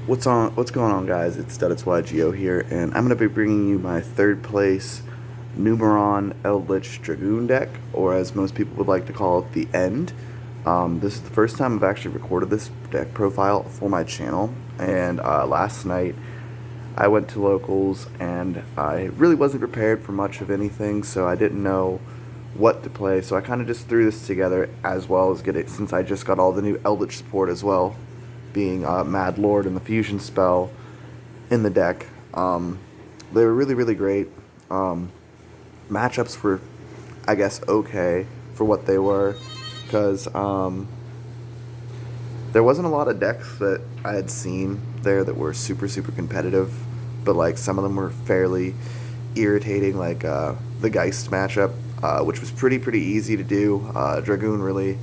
What's going on, guys? It's YGO here, and I'm going to be bringing you my third place Numeron Eldlich Dragoon deck, or as most people would like to call it, the End. This is the first time I've actually recorded this deck profile for my channel, and last night I went to locals, and I really wasn't prepared for much of anything, so I didn't know what to play, so I kind of just threw this together as well as get it, since I just got all the new Eldlich support as well, being Mad Lord and the fusion spell in the deck. They were really, really great. Matchups were, I guess, okay for what they were, because there wasn't a lot of decks that I had seen there that were super, super competitive, but like some of them were fairly irritating, like the Geist matchup, which was pretty easy to do. Dragoon really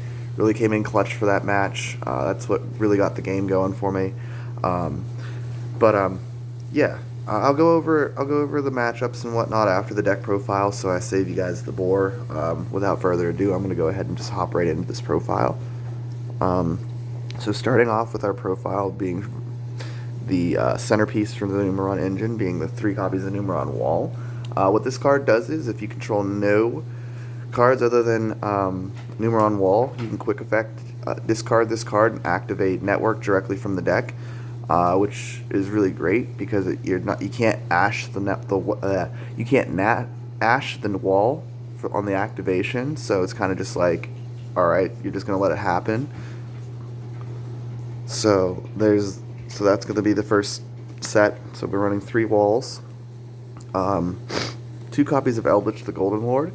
came in clutch for that match. That's what really got the game going for me. But yeah, I'll go over the matchups and whatnot after the deck profile, so I save you guys the bore. Without further ado, I'm going to go ahead and just hop right into this profile. So starting off with our profile being the centerpiece from the Numeron engine, being the 3 copies of Numeron Wall. What this card does is, if you control no cards other than Numeron Wall, you can quick effect discard this card and activate Network directly from the deck, which is really great because you can't ash ash the wall on the activation. So it's kind of just like, all right, you're just gonna let it happen. So that's going to be the first set. So we're running 3 walls, 2 copies of Eldlich the Golden Lord.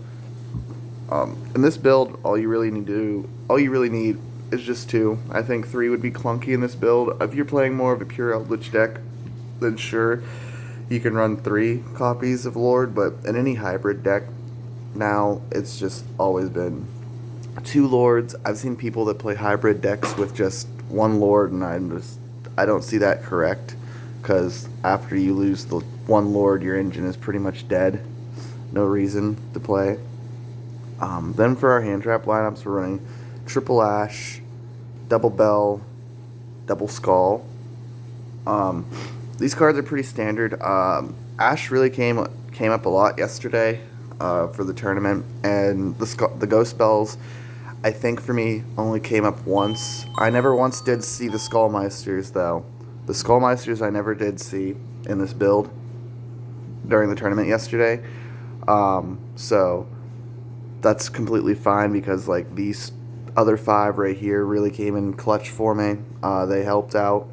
In this build, all you really need is just 2. I think 3 would be clunky in this build. If you're playing more of a pure Eldlich deck, then sure, you can run 3 copies of Lord. But in any hybrid deck, now it's just always been 2 Lords. I've seen people that play hybrid decks with just 1 Lord, and I don't see that correct, because after you lose the 1 Lord, your engine is pretty much dead. No reason to play. Then for our hand trap lineups, we're running triple Ash, double Bell, double Skull. These cards are pretty standard. Ash really came up a lot yesterday for the tournament, and the Ghost Bells, I think for me, only came up once. I never once did see the Skullmeisters, though. The Skullmeisters I never did see in this build during the tournament yesterday. So that's completely fine, because like these other 5 right here really came in clutch for me. They helped out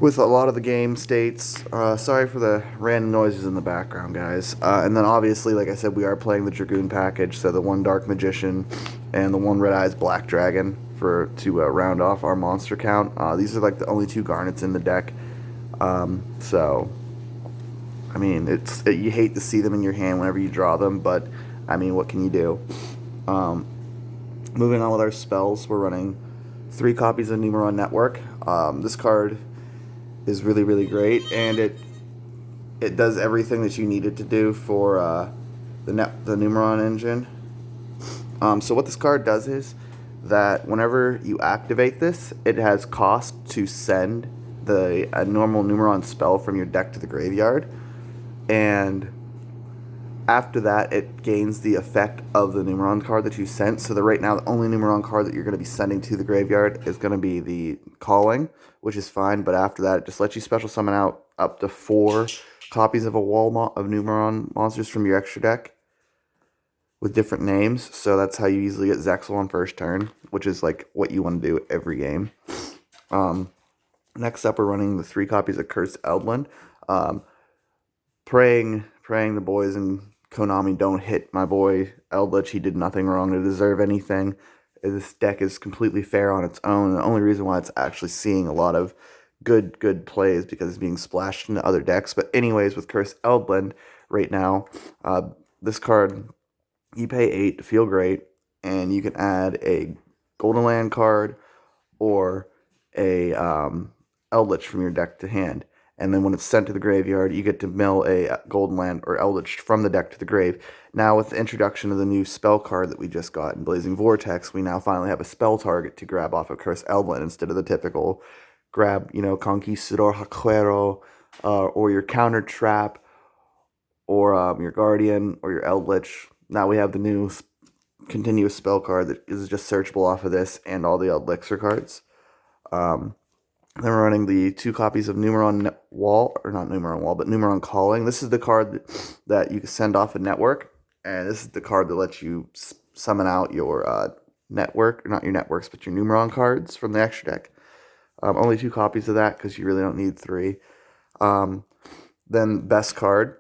with a lot of the game states. Sorry for the random noises in the background, guys. And then obviously, like I said, we are playing the Dragoon package, so the 1 Dark Magician and the 1 Red Eyes Black Dragon to round off our monster count. These are like the only 2 Garnets in the deck. So, I mean, you hate to see them in your hand whenever you draw them, but I mean, what can you do? Moving on with our spells, we're running 3 copies of Numeron Network. This card is really great, and it does everything that you need it to do for the Numeron engine. So what this card does is that whenever you activate this, it has cost to send a normal Numeron spell from your deck to the graveyard, and after that it gains the effect of the Numeron card that you sent. So right now the only Numeron card that you're going to be sending to the graveyard is going to be the Calling, which is fine, but after that it just lets you special summon out up to 4 copies of a wall of Numeron monsters from your extra deck with different names. So that's how you easily get Zexal on first turn, which is like what you want to do every game. Next up, we're running the 3 copies of Cursed Eldland. Praying the boys in Konami don't hit my boy Eldlich. He did nothing wrong to deserve anything. This deck is completely fair on its own. The only reason why it's actually seeing a lot of good plays because it's being splashed into other decks. But anyways, with Cursed Eldland right now, this card, you pay 8 to feel great, and you can add a Golden Land card or a Eldlich from your deck to hand. And then when it's sent to the graveyard, you get to mill a Golden Land or Eldlich from the deck to the grave. Now, with the introduction of the new spell card that we just got in Blazing Vortex, we now finally have a spell target to grab off of Cursed Eldland instead of the typical grab, Conquistador, Haquero, or your Counter Trap, or your Guardian, or your Eldlich. Now we have the new continuous spell card that is just searchable off of this and all the Elixir cards. Um, then we're running the 2 copies of Numeron Wall, or not Numeron Wall, but Numeron Calling. This is the card that you can send off a network, and this is the card that lets you summon out your network, not your networks, but your Numeron cards from the extra deck. Only 2 copies of that because you really don't need 3. Um, then best card,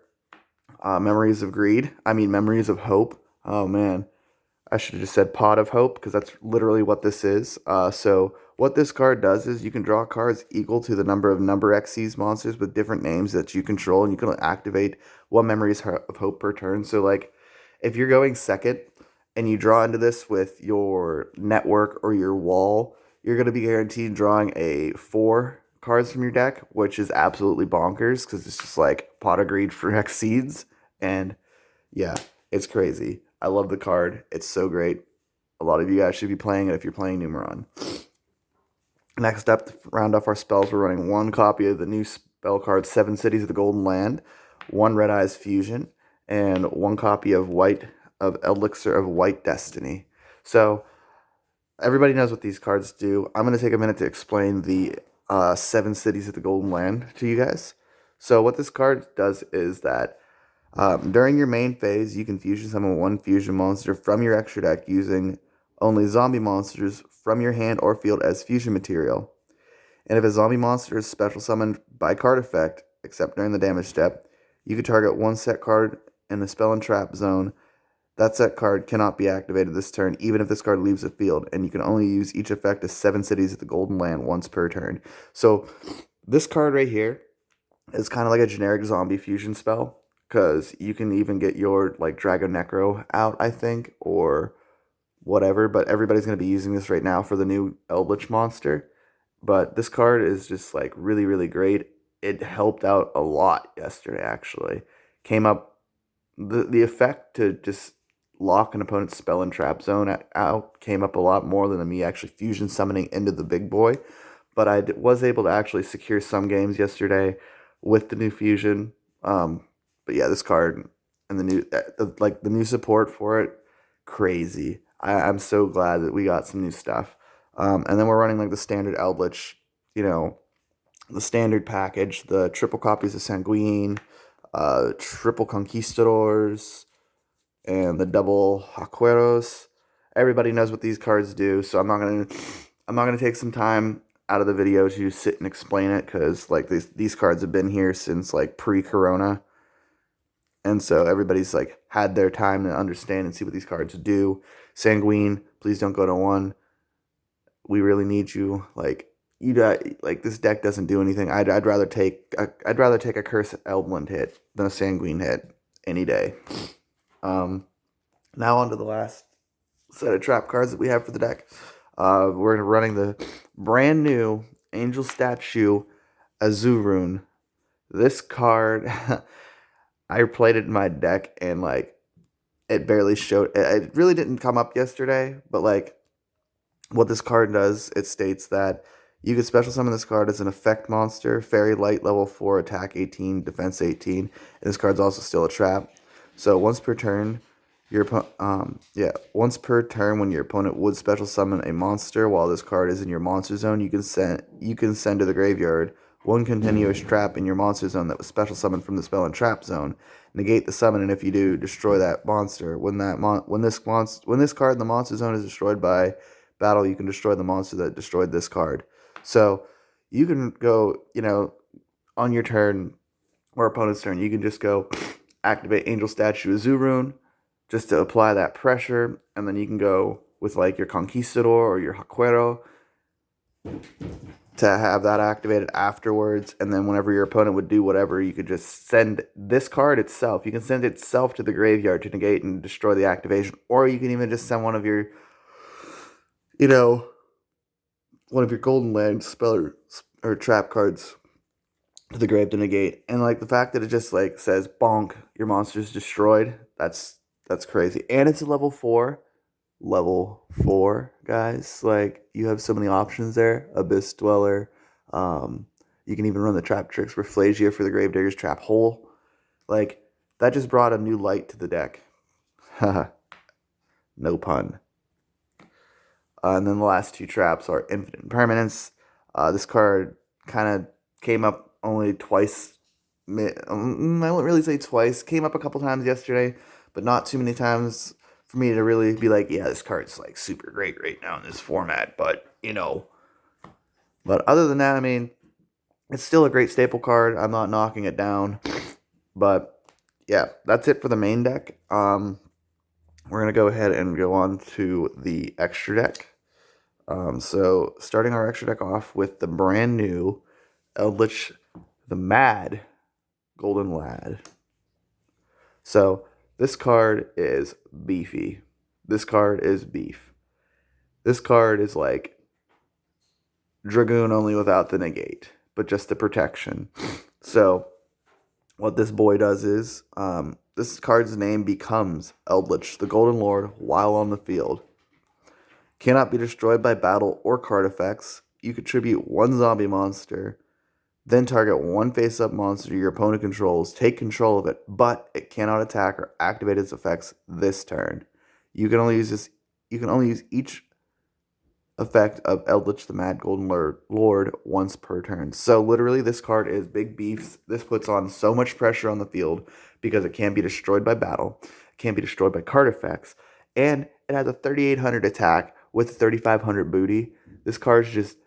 Memories of Greed. Memories of Hope. Oh man, I should have just said Pot of Hope because that's literally what this is. So what this card does is you can draw cards equal to the number of number Xyz monsters with different names that you control, and you can activate 1 Memories of Hope per turn. So like, if you're going second and you draw into this with your network or your wall, you're going to be guaranteed drawing 4 cards from your deck, which is absolutely bonkers because it's just like Pot of Greed for Xyz. And yeah, it's crazy. I love the card. It's so great. A lot of you guys should be playing it if you're playing Numeron. Next up, to round off our spells, we're running 1 copy of the new spell card, 7 Cities of the Golden Land, 1 Red Eyes Fusion, and 1 copy of Elixir of White Destiny. So, everybody knows what these cards do. I'm going to take a minute to explain the 7 Cities of the Golden Land to you guys. So, what this card does is that during your main phase, you can fusion summon 1 fusion monster from your extra deck using only zombie monsters from your hand or field as fusion material. And if a zombie monster is special summoned by card effect, except during the damage step, you can target 1 set card in the spell and trap zone. That set card cannot be activated this turn, even if this card leaves the field, and you can only use each effect as 7 Cities of the Golden Land once per turn. So, this card right here is kind of like a generic zombie fusion spell, because you can even get your like Dragon Necro out, I think, or whatever, but everybody's going to be using this right now for the new Eldlich monster. But this card is just like really, really great. It helped out a lot yesterday, actually. Came up, the effect to just lock an opponent's spell and trap zone out came up a lot more than me actually fusion summoning into the big boy. But I was able to actually secure some games yesterday with the new fusion. But yeah, this card and the new support for it, crazy. I'm so glad that we got some new stuff. And then we're running like the standard Eldlich, you know, the standard package, the triple copies of Sanguine, triple Conquistadors, and the double Haqueros. Everybody knows what these cards do, so I'm not gonna take some time out of the video to sit and explain it because like these cards have been here since like pre-corona. And so everybody's like had their time to understand and see what these cards do. Sanguine, please don't go to 1. We really need you. Like this deck doesn't do anything. I'd rather take a Curse Eldland hit than a Sanguine hit any day. Now on to the last set of trap cards that we have for the deck. We're running the brand new Angel Statue Azurune. This card, I played it in my deck and like it barely showed. It really didn't come up yesterday, but like what this card does, it states that you can special summon this card as an effect monster, Fairy Light, level 4, attack 18, defense 18. And this card's also still a trap. So once per turn, once per turn when your opponent would special summon a monster while this card is in your monster zone, you can send to the graveyard 1 continuous trap in your monster zone that was special summoned from the spell and trap zone. Negate the summon, and if you do, destroy that monster. When this card in the monster zone is destroyed by battle, you can destroy the monster that destroyed this card. So you can go, on your turn or opponent's turn, you can just go activate Angel Statue Azurune just to apply that pressure, and then you can go with like your Conquistador or your Haquero to have that activated afterwards, and then whenever your opponent would do whatever, you could just send this card itself. You can send itself to the graveyard to negate and destroy the activation, or you can even just send one of your Golden Land spell or trap cards to the grave to negate. And like the fact that it just like says bonk, your monster's destroyed, that's crazy. And it's a level 4. Level 4, guys. Like, you have so many options there. Abyss Dweller, You can even run the trap tricks Rafflesia for the Gravedigger's Trap Hole. Like, that just brought a new light to the deck. Haha, no pun. And then the last two traps are Infinite Impermanence. This card kind of came up only twice. I wouldn't really say twice. Came up a couple times yesterday, but not too many times for me to really be like, yeah, this card's like super great right now in this format. But, But other than that, I mean, it's still a great staple card. I'm not knocking it down. But yeah, that's it for the main deck. We're going to go ahead and go on to the extra deck. So starting our extra deck off with the brand new Eldlich, the Mad Golden Lad. So this card is beefy. This card is beef. This card is like Dragoon only without the negate, but just the protection. So what this boy does is, this card's name becomes Eldlich, the Golden Lord, while on the field. Cannot be destroyed by battle or card effects. You contribute one zombie monster, then target one face-up monster your opponent controls. Take control of it, but it cannot attack or activate its effects this turn. You can only use each effect of Eldlich the Mad Golden Lord once per turn. So literally this card is big beef. This puts on so much pressure on the field because it can't be destroyed by battle, it can't be destroyed by card effects, and it has a 3,800 attack with 3,500 booty. This card's just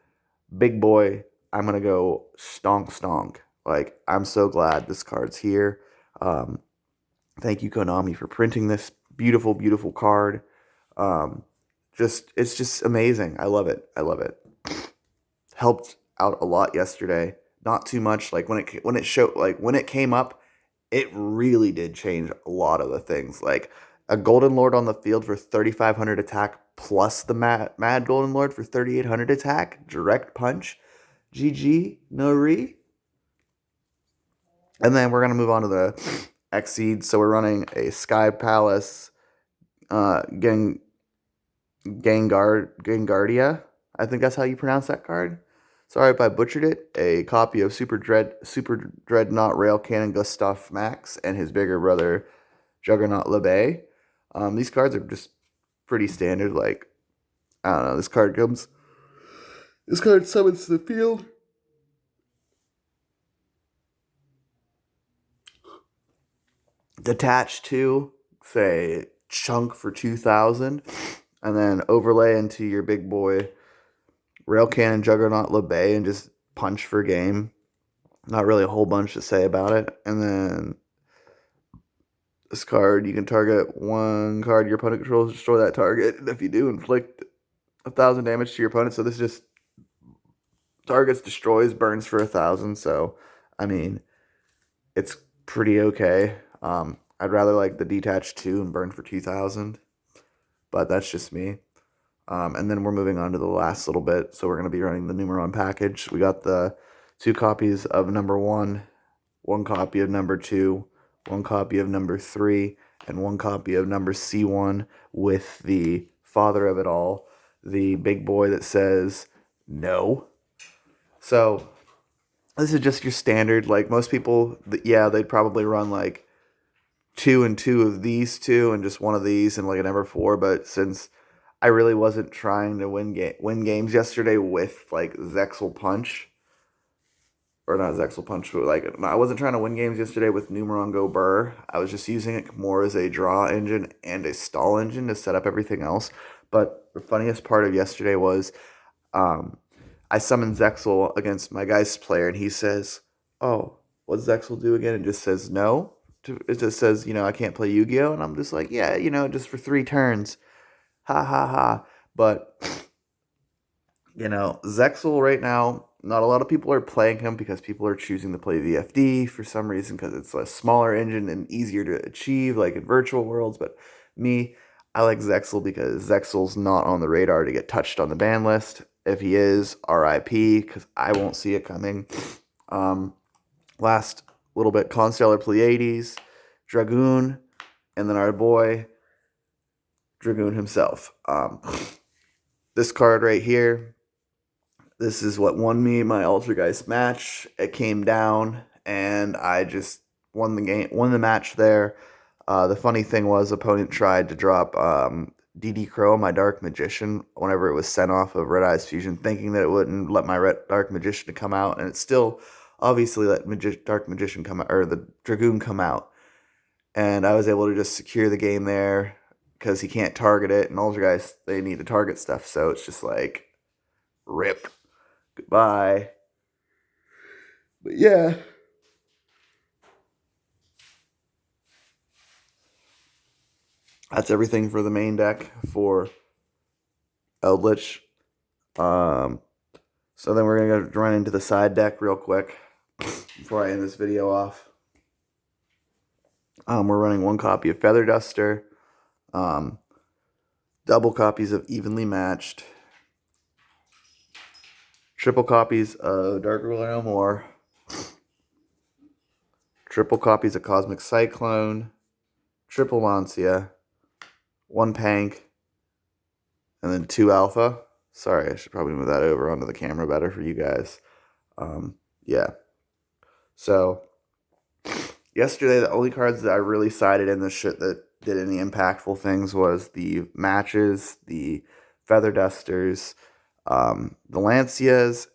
big boy. I'm going to go stonk stonk. Like, I'm so glad this card's here. Thank you, Konami, for printing this beautiful, beautiful card. It's just amazing. I love it. I love it. Helped out a lot yesterday. Not too much. Like when it came up, it really did change a lot of the things. Like a Golden Lord on the field for 3,500 attack plus the Mad Golden Lord for 3,800 attack. Direct punch. GG. No re. And then we're going to move on to the Exceed. So we're running a Sky Palace Gangardia. I think that's how you pronounce that card. Sorry if I butchered it. A copy of Super Dreadnought Rail Cannon Gustav Max and his bigger brother Juggernaut LeBay. These cards are just pretty standard. Like, I don't know. This card summons to the field. Detach to, say, chunk for 2,000. And then overlay into your big boy Rail Cannon Juggernaut LeBay and just punch for game. Not really a whole bunch to say about it. And then this card, you can target one card your opponent controls, destroy that target. And if you do, inflict 1,000 damage to your opponent. So this just targets, destroys, burns for 1,000. So, I mean, it's pretty okay. I'd rather like the detach 2 and burn for 2,000. But that's just me. And then we're moving on to the last little bit. So we're going to be running the Numeron package. We got the 2 copies of number 1, 1 copy of number 2, 1 copy of number 3, and 1 copy of number C1 with the father of it all, the big boy that says no. So this is just your standard. Like most people, yeah, they'd probably run like 2 and 2 of these 2 and just 1 of these and like a number 4. But since I really wasn't trying to win games yesterday with like Zexal Punch, or not Zexal Punch, but like I wasn't trying to win games yesterday with Numeron Go Burr. I was just using it more as a draw engine and a stall engine to set up everything else. But the funniest part of yesterday was I summoned Zexal against my Geist player, and he says, "Oh, what's Zexal do again?" And just says no. It just says, I can't play Yu-Gi-Oh! And I'm just like, yeah, just for 3 turns. Ha ha ha. But, Zexal right now, not a lot of people are playing him because people are choosing to play VFD for some reason because it's a smaller engine and easier to achieve, like in virtual worlds. But me, I like Zexal because Zexal's not on the radar to get touched on the ban list. If he is, RIP, because I won't see it coming. Last little bit, Constellar Pleiades, Dragoon, and then our boy, Dragoon himself. This card right here, this is what won me my Altergeist match. It came down, and I just won the match there. The funny thing was, opponent tried to drop DD Crow, my Dark Magician, whenever it was sent off of Red Eyes Fusion, thinking that it wouldn't let my Dark Magician come out, and it still obviously let Dark Magician come out, or the Dragoon come out. And I was able to just secure the game there because he can't target it, and Altergeist, they need to target stuff, so it's just like, rip. Goodbye. But yeah. That's everything for the main deck for Eldlich. So then we're going to run into the side deck real quick before I end this video off. We're running 1 copy of Feather Duster, double copies of Evenly Matched, triple copies of Dark Ruler No More, triple copies of Cosmic Cyclone, triple Lancia, 1 Pank, and then 2 Alpha. Sorry, I should probably move that over onto the camera better for you guys. Yeah. So, yesterday, the only cards that I really sided in the shit that did any impactful things was the matches, the Feather Dusters, the Lancias,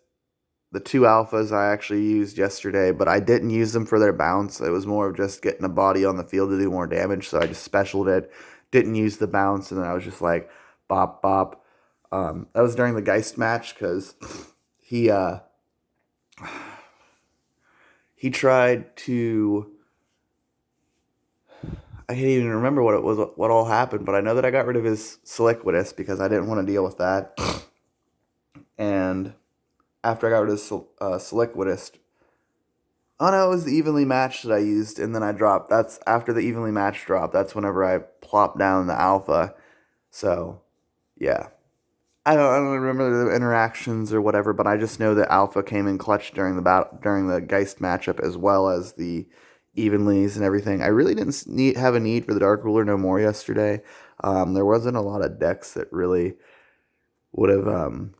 the 2 Alphas I actually used yesterday, but I didn't use them for their bounce. It was more of just getting a body on the field to do more damage, so I just specialed it. Didn't use the bounce, and then I was just like, bop, bop. That was during the Geist match, because he tried to... I can't even remember what all happened, but I know that I got rid of his Siliquidus because I didn't want to deal with that. And after I got rid of Siliquidus, oh no, it was the Evenly Matched that I used, and then I dropped. That's after the Evenly Matched drop. That's whenever I plopped down the Alpha. So, yeah. I don't remember the interactions or whatever, but I just know that Alpha came in clutch during the Geist matchup, as well as the Evenlies and everything. I really didn't have a need for the Dark Ruler No More yesterday. There wasn't a lot of decks that really would have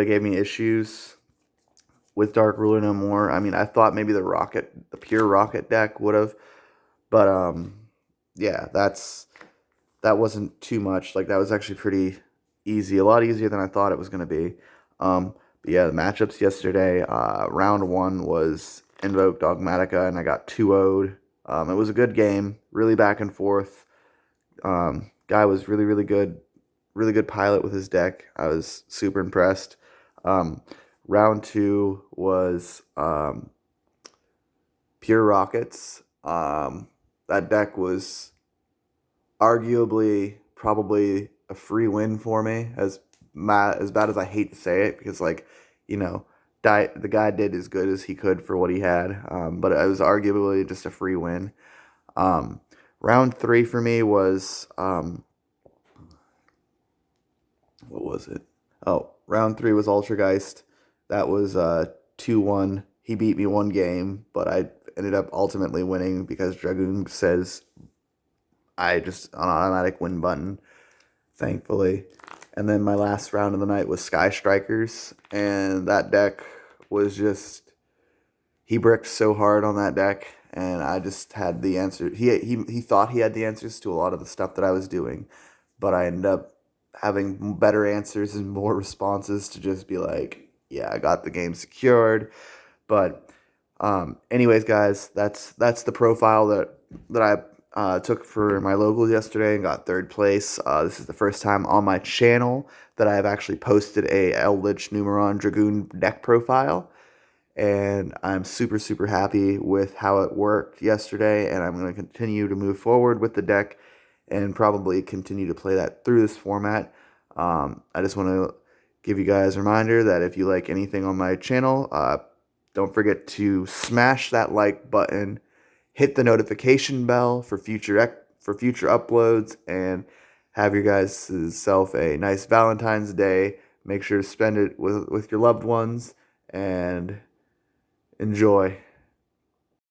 gave me issues with Dark Ruler No More. I mean, I thought maybe the pure Rocket deck would have, but yeah, that wasn't too much. Like, that was actually pretty easy, a lot easier than I thought it was going to be. But yeah, the matchups yesterday, round 1 was Invoke Dogmatica, and I got 2-0'd. It was a good game, really back and forth. Guy was really good pilot with his deck. I was super impressed. Round 2 was Pure Rockets. That deck was arguably probably a free win for me, as bad as I hate to say it, because, like, you know, the guy did as good as he could for what he had, but it was arguably just a free win. Round 3 for me was, what was it? Oh, round 3 was Ultrageist. That was 2-1. He beat me 1 game, but I ended up ultimately winning because Dragoon says I just an automatic win button, thankfully. And then my last round of the night was Sky Strikers, and that deck was just, he bricked so hard on that deck, and I just had the answer. He thought he had the answers to a lot of the stuff that I was doing, but I ended up having better answers and more responses to just be like, yeah, I got the game secured. But anyways, guys, that's the profile that I took for my locals yesterday and got 3rd place. This is the first time on my channel that I have actually posted a Eldlich Numeron Dragoon deck profile, and I'm super happy with how it worked yesterday, and I'm going to continue to move forward with the deck and probably continue to play that through this format. I just want to give you guys a reminder that if you like anything on my channel, don't forget to smash that like button, hit the notification bell for future uploads, and have your guys' self a nice Valentine's Day. Make sure to spend it with your loved ones, and enjoy.